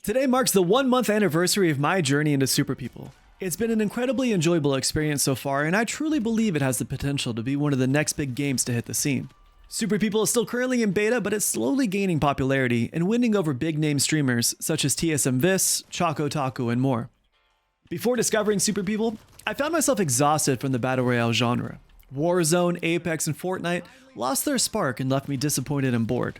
Today marks the 1-month anniversary of my journey into Super People. It's been an incredibly enjoyable experience so far, and I truly believe it has the potential to be one of the next big games to hit the scene. Super People is still currently in beta, but it's slowly gaining popularity and winning over big name streamers such as TSM Vis, Choco Taco, and more. Before discovering Super People, I found myself exhausted from the Battle Royale genre. Warzone, Apex, and Fortnite lost their spark and left me disappointed and bored.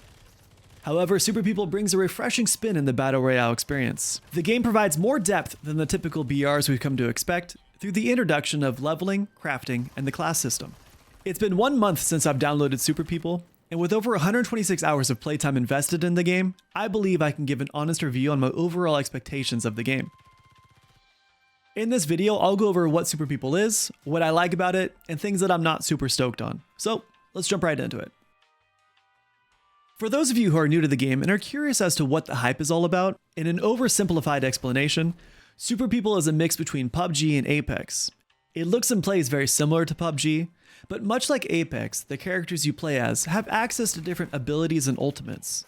However, Super People brings a refreshing spin in the Battle Royale experience. The game provides more depth than the typical BRs we've come to expect through the introduction of leveling, crafting, and the class system. It's been 1 month since I've downloaded Super People, and with over 126 hours of playtime invested in the game, I believe I can give an honest review on my overall expectations of the game. In this video, I'll go over what Super People is, what I like about it, and things that I'm not super stoked on. So, let's jump right into it. For those of you who are new to the game and are curious as to what the hype is all about, in an oversimplified explanation, Super People is a mix between PUBG and Apex. It looks and plays very similar to PUBG, but much like Apex, the characters you play as have access to different abilities and ultimates.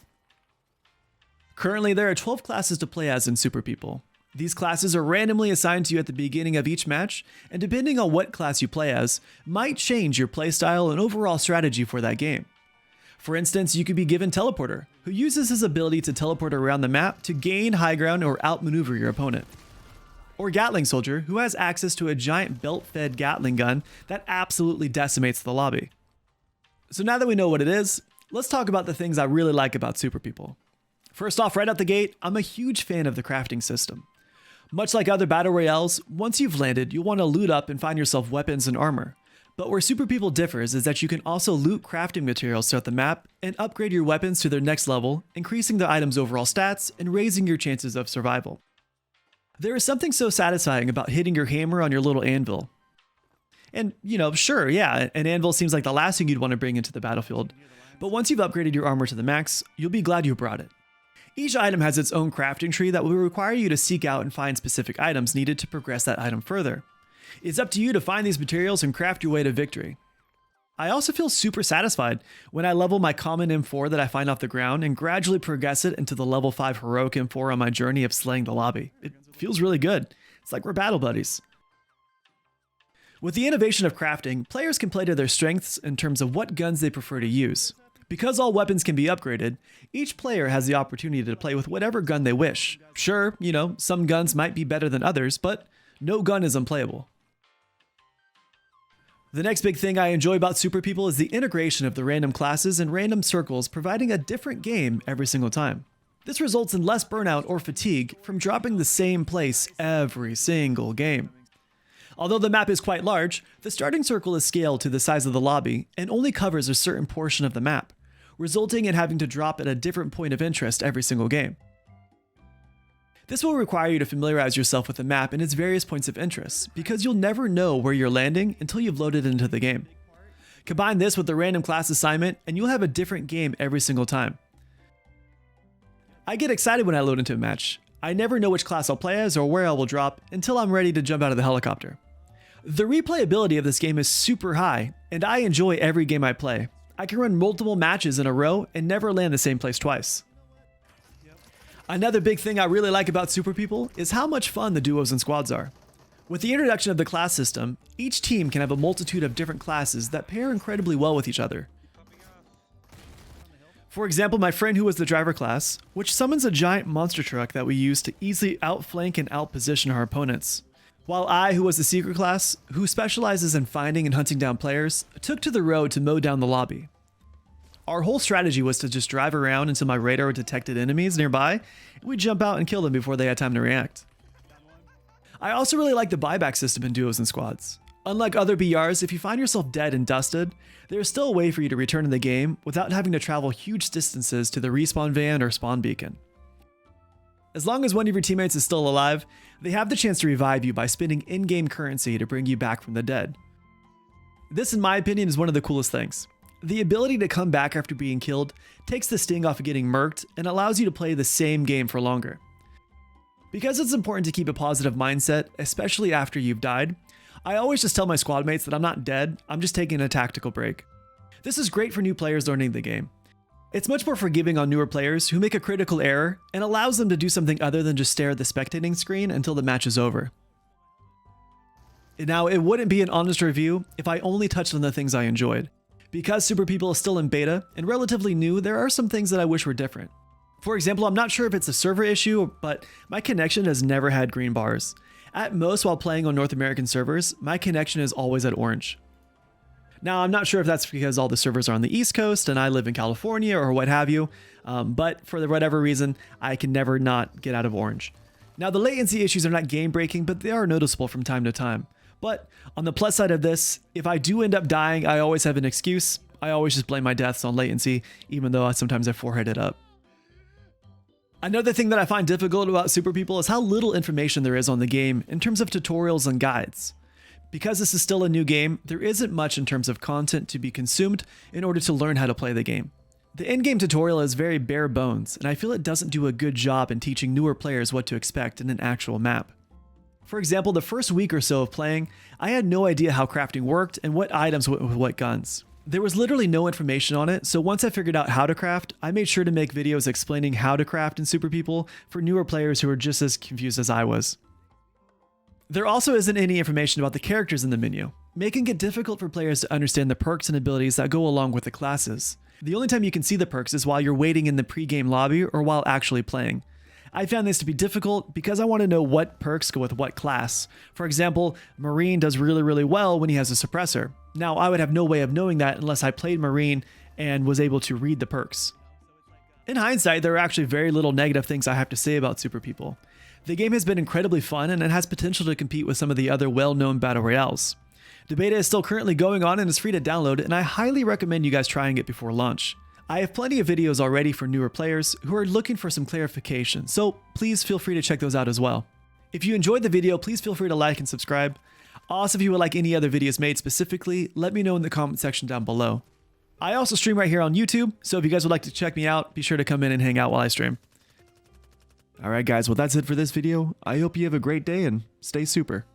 Currently, there are 12 classes to play as in Super People. These classes are randomly assigned to you at the beginning of each match, and depending on what class you play as, might change your playstyle and overall strategy for that game. For instance, you could be given Teleporter, who uses his ability to teleport around the map to gain high ground or outmaneuver your opponent. Or Gatling Soldier, who has access to a giant belt-fed Gatling gun that absolutely decimates the lobby. So now that we know what it is, let's talk about the things I really like about Super People. First off, right out the gate, I'm a huge fan of the crafting system. Much like other battle royales, once you've landed, you'll want to loot up and find yourself weapons and armor. But where Super People differs is that you can also loot crafting materials throughout the map and upgrade your weapons to their next level, increasing the item's overall stats and raising your chances of survival. There is something so satisfying about hitting your hammer on your little anvil. And, sure, yeah, an anvil seems like the last thing you'd want to bring into the battlefield, but once you've upgraded your armor to the max, you'll be glad you brought it. Each item has its own crafting tree that will require you to seek out and find specific items needed to progress that item further. It's up to you to find these materials and craft your way to victory. I also feel super satisfied when I level my common M4 that I find off the ground and gradually progress it into the level 5 heroic M4 on my journey of slaying the lobby. It feels really good. It's like we're battle buddies. With the innovation of crafting, players can play to their strengths in terms of what guns they prefer to use. Because all weapons can be upgraded, each player has the opportunity to play with whatever gun they wish. Sure, some guns might be better than others, but no gun is unplayable. The next big thing I enjoy about Super People is the integration of the random classes and random circles, providing a different game every single time. This results in less burnout or fatigue from dropping the same place every single game. Although the map is quite large, the starting circle is scaled to the size of the lobby and only covers a certain portion of the map, resulting in having to drop at a different point of interest every single game. This will require you to familiarize yourself with the map and its various points of interest, because you'll never know where you're landing until you've loaded into the game. Combine this with the random class assignment and you'll have a different game every single time. I get excited when I load into a match. I never know which class I'll play as or where I will drop until I'm ready to jump out of the helicopter. The replayability of this game is super high, and I enjoy every game I play. I can run multiple matches in a row and never land the same place twice. Another big thing I really like about Super People is how much fun the duos and squads are. With the introduction of the class system, each team can have a multitude of different classes that pair incredibly well with each other. For example, my friend who was the driver class, which summons a giant monster truck that we use to easily outflank and outposition our opponents. While I, who was the secret class, who specializes in finding and hunting down players, took to the road to mow down the lobby. Our whole strategy was to just drive around until my radar detected enemies nearby, and we'd jump out and kill them before they had time to react. I also really like the buyback system in duos and squads. Unlike other BRs, if you find yourself dead and dusted, there is still a way for you to return in the game without having to travel huge distances to the respawn van or spawn beacon. As long as one of your teammates is still alive, they have the chance to revive you by spending in-game currency to bring you back from the dead. This, in my opinion, is one of the coolest things. The ability to come back after being killed takes the sting off of getting murked and allows you to play the same game for longer. Because it's important to keep a positive mindset, especially after you've died, I always just tell my squad mates that I'm not dead, I'm just taking a tactical break. This is great for new players learning the game. It's much more forgiving on newer players who make a critical error and allows them to do something other than just stare at the spectating screen until the match is over. Now, it wouldn't be an honest review if I only touched on the things I enjoyed. Because Super People is still in beta and relatively new, there are some things that I wish were different. For example, I'm not sure if it's a server issue, but my connection has never had green bars. At most, while playing on North American servers, my connection is always at orange. Now, I'm not sure if that's because all the servers are on the East Coast and I live in California or what have you, but for whatever reason, I can never not get out of orange. Now, the latency issues are not game-breaking, but they are noticeable from time to time. But on the plus side of this, if I do end up dying, I always have an excuse. I always just blame my deaths on latency, even though sometimes I forehead it up. Another thing that I find difficult about Super People is how little information there is on the game in terms of tutorials and guides. Because this is still a new game, there isn't much in terms of content to be consumed in order to learn how to play the game. The in-game tutorial is very bare bones, and I feel it doesn't do a good job in teaching newer players what to expect in an actual map. For example, the first week or so of playing, I had no idea how crafting worked and what items went with what guns. There was literally no information on it, so once I figured out how to craft, I made sure to make videos explaining how to craft in Super People for newer players who were just as confused as I was. There also isn't any information about the characters in the menu, making it difficult for players to understand the perks and abilities that go along with the classes. The only time you can see the perks is while you're waiting in the pre-game lobby or while actually playing. I found this to be difficult because I want to know what perks go with what class. For example, Marine does really well when he has a suppressor. Now, I would have no way of knowing that unless I played Marine and was able to read the perks. In hindsight, there are actually very little negative things I have to say about Super People. The game has been incredibly fun and it has potential to compete with some of the other well-known battle royales. The beta is still currently going on and is free to download, and I highly recommend you guys trying it before launch. I have plenty of videos already for newer players who are looking for some clarification, so please feel free to check those out as well. If you enjoyed the video, please feel free to like and subscribe. Also, if you would like any other videos made specifically, let me know in the comment section down below. I also stream right here on YouTube, so if you guys would like to check me out, be sure to come in and hang out while I stream. Alright guys, well that's it for this video. I hope you have a great day and stay super.